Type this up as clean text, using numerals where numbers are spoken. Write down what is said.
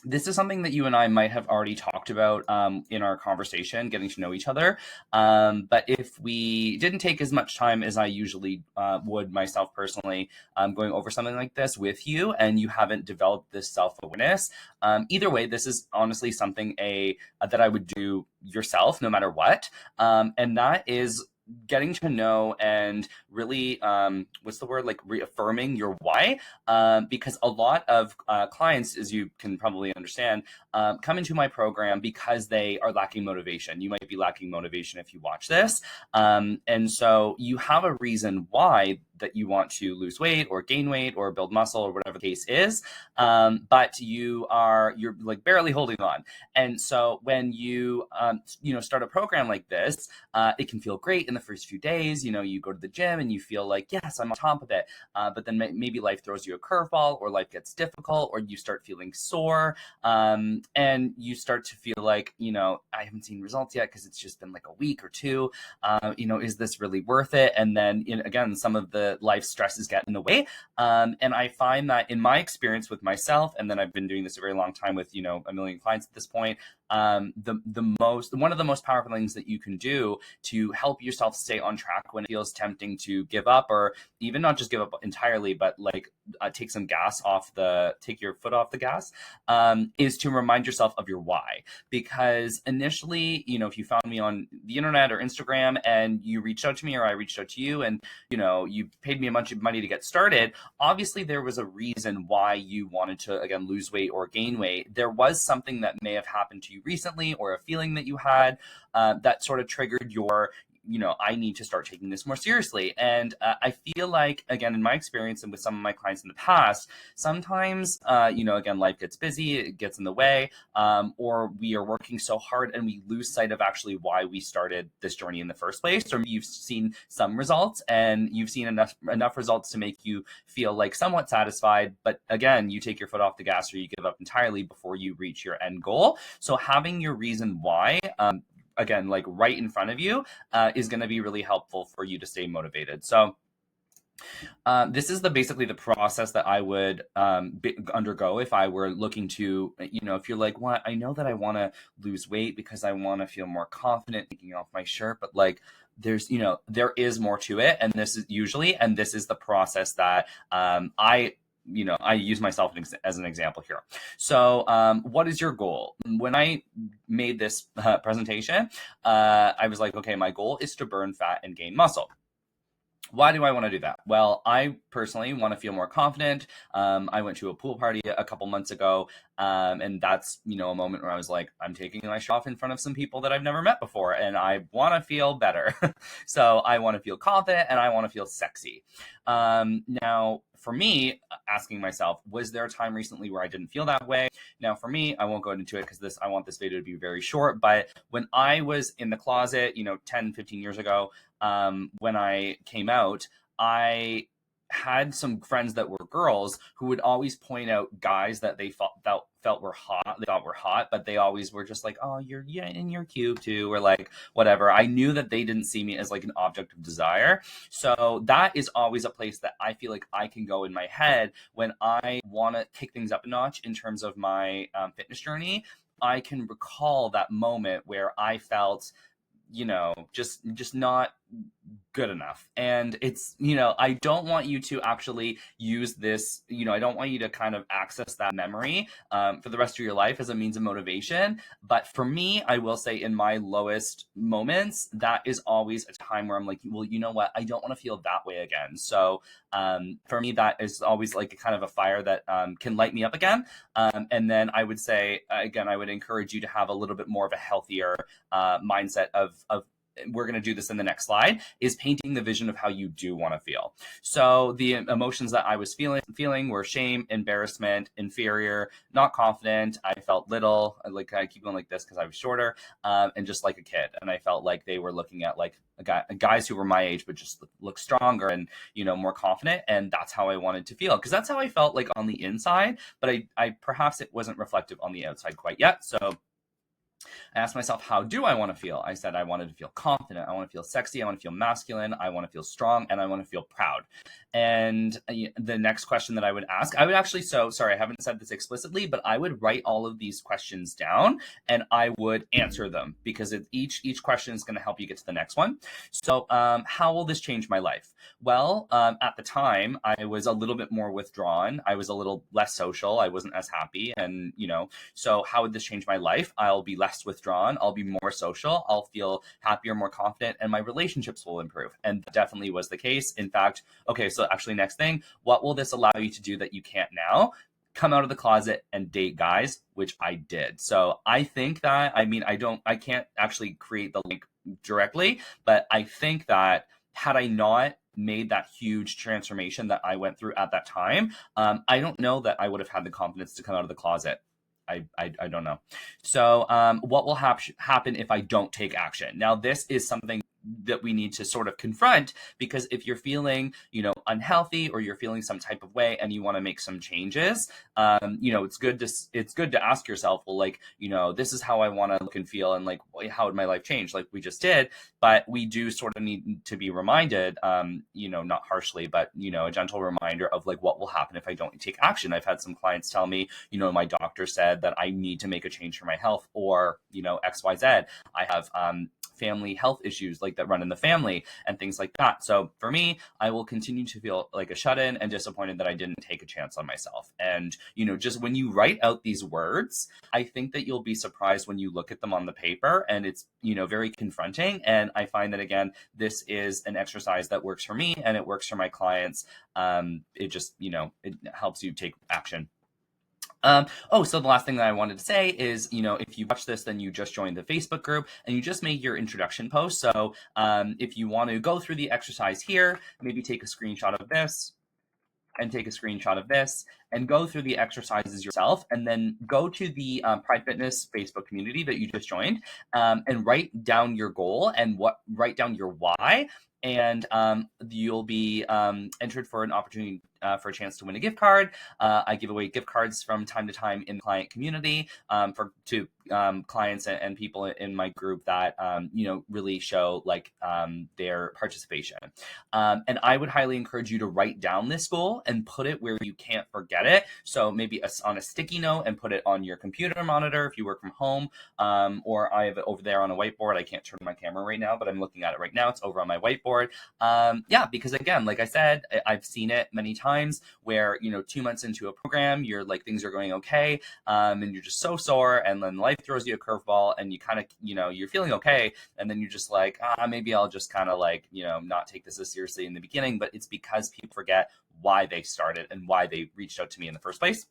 this is something that you and I might have already talked about in our conversation, getting to know each other. But if we didn't take as much time as I usually would myself personally, going over something like this with you, and you haven't developed this self awareness, either way, this is honestly something that I would do yourself, no matter what, and that is getting to know and really what's the word, like reaffirming your why, because a lot of clients, as you can probably understand, come into my program because they are lacking motivation. You might be lacking motivation if you watch this, and so you have a reason why that you want to lose weight or gain weight or build muscle or whatever the case is, but you're like barely holding on. And so when you start a program like this, it can feel great in the first few days. You go to the gym and you feel like, yes, I'm on top of it. But then maybe life throws you a curveball, or life gets difficult, or you start feeling sore, and you start to feel like, I haven't seen results yet because it's just been like a week or two. Is this really worth it? And then again, some of the life stresses get in the way. And I find that in my experience with myself, and then I've been doing this a very long time with a million clients at this point, one of the most powerful things that you can do to help yourself stay on track when it feels tempting to give up, or even not just give up entirely, but like take your foot off the gas, is to remind yourself of your why. Because initially, if you found me on the internet or Instagram and you reached out to me, or I reached out to you, and you paid me a bunch of money to get started, obviously there was a reason why you wanted to, again, lose weight or gain weight. There was something that may have happened to you recently, or a feeling that you had that sort of triggered your, I need to start taking this more seriously. And I feel like, again, in my experience and with some of my clients in the past, sometimes, again, life gets busy, it gets in the way, or we are working so hard and we lose sight of actually why we started this journey in the first place. Or you've seen some results and you've seen enough results to make you feel like somewhat satisfied, but again, you take your foot off the gas or you give up entirely before you reach your end goal. So having your reason why, again, like right in front of you, is going to be really helpful for you to stay motivated. So this is basically the process that I would undergo if I were looking to, if you're like, what, I know that I want to lose weight because I want to feel more confident taking off my shirt, but like, there is more to it. And this is the process that I use myself as an example here. So what is your goal? When I made this presentation, I was like, okay, my goal is to burn fat and gain muscle. Why do I want to do that? Well, I personally want to feel more confident. I went to a pool party a couple months ago, and that's, a moment where I was like, I'm taking my shirt off in front of some people that I've never met before, and I want to feel better. So I want to feel confident and I want to feel sexy. Now, for me, asking myself, was there a time recently where I didn't feel that way? Now, for me, I won't go into it because I want this video to be very short, but when I was in the closet, 10, 15 years ago, when I came out, I had some friends that were girls who would always point out guys that they felt were hot, they thought were hot, but they always were just like, oh, you're cute too, or like whatever. I knew that they didn't see me as like an object of desire. So that is always a place that I feel like I can go in my head when I want to kick things up a notch in terms of my fitness journey. I can recall that moment where I felt, just not good enough. And it's, I don't want you to actually use this, I don't want you to kind of access that memory for the rest of your life as a means of motivation. But for me, I will say in my lowest moments, that is always a time where I'm like, well, you know what? I don't want to feel that way again. So for me, that is always like a kind of a fire that can light me up again. And then I would say, again, I would encourage you to have a little bit more of a healthier mindset of we're going to do this in the next slide, is painting the vision of how you do want to feel. So the emotions that I was feeling were shame, embarrassment, inferior, not confident. I felt little, like I keep going like this because I was shorter, and just like a kid. And I felt like they were looking at like guys who were my age, but just look stronger and, more confident. And that's how I wanted to feel, because that's how I felt like on the inside, but I perhaps it wasn't reflective on the outside quite yet. So I asked myself, how do I want to feel? I said, I wanted to feel confident. I want to feel sexy. I want to feel masculine. I want to feel strong. And I want to feel proud. And the next question that I would ask, I would actually, so sorry, I haven't said this explicitly, but I would write all of these questions down and I would answer them because each question is going to help you get to the next one. So, how will this change my life? Well, at the time, I was a little bit more withdrawn. I was a little less social. I wasn't as happy. And, so how would this change my life? I'll be less withdrawn. I'll be more social. I'll feel happier, more confident, and my relationships will improve. And that definitely was the case. In fact, okay, so actually, next thing, what will this allow you to do that you can't now? Come out of the closet and date guys, which I did. So I think that, I can't actually create the link directly, but I think that had I not made that huge transformation that I went through at that time, I don't know that I would have had the confidence to come out of the closet. I don't know. So what will happen if I don't take action? Now, this is something that we need to sort of confront, because if you're feeling, unhealthy, or you're feeling some type of way and you want to make some changes, it's good to ask yourself, well, like, this is how I want to look and feel, and like, how would my life change, like we just did. But we do sort of need to be reminded, not harshly, but a gentle reminder of like what will happen if I don't take action. I've had some clients tell me, my doctor said that I need to make a change for my health, or XYZ. I have family health issues like that run in the family and things like that. So for me, I will continue to feel like a shut-in and disappointed that I didn't take a chance on myself. And, just when you write out these words, I think that you'll be surprised when you look at them on the paper, and it's, very confronting. And I find that, again, this is an exercise that works for me and it works for my clients. It just, it helps you take action. So the last thing that I wanted to say is, if you watch this, then you just joined the Facebook group and you just made your introduction post. So if you want to go through the exercise here, maybe take a screenshot of this and take a screenshot of this and go through the exercises yourself, and then go to the Pride Fitness Facebook community that you just joined, and write down your goal and write down your why. And you'll be entered for an opportunity for a chance to win a gift card. I give away gift cards from time to time in the client community to clients and people in my group that really show like their participation. And I would highly encourage you to write down this goal and put it where you can't forget it. So maybe on a sticky note and put it on your computer monitor if you work from home, or I have it over there on a whiteboard. I can't turn my camera right now, but I'm looking at it right now. It's over on my whiteboard. Because again, like I said, I've seen it many times where 2 months into a program, you're like, things are going okay, and you're just so sore, and then life throws you a curveball, and you kind of you're feeling okay, and then you're just like, maybe I'll just kind of like not take this as seriously in the beginning. But it's because people forget why they started and why they reached out to me in the first place.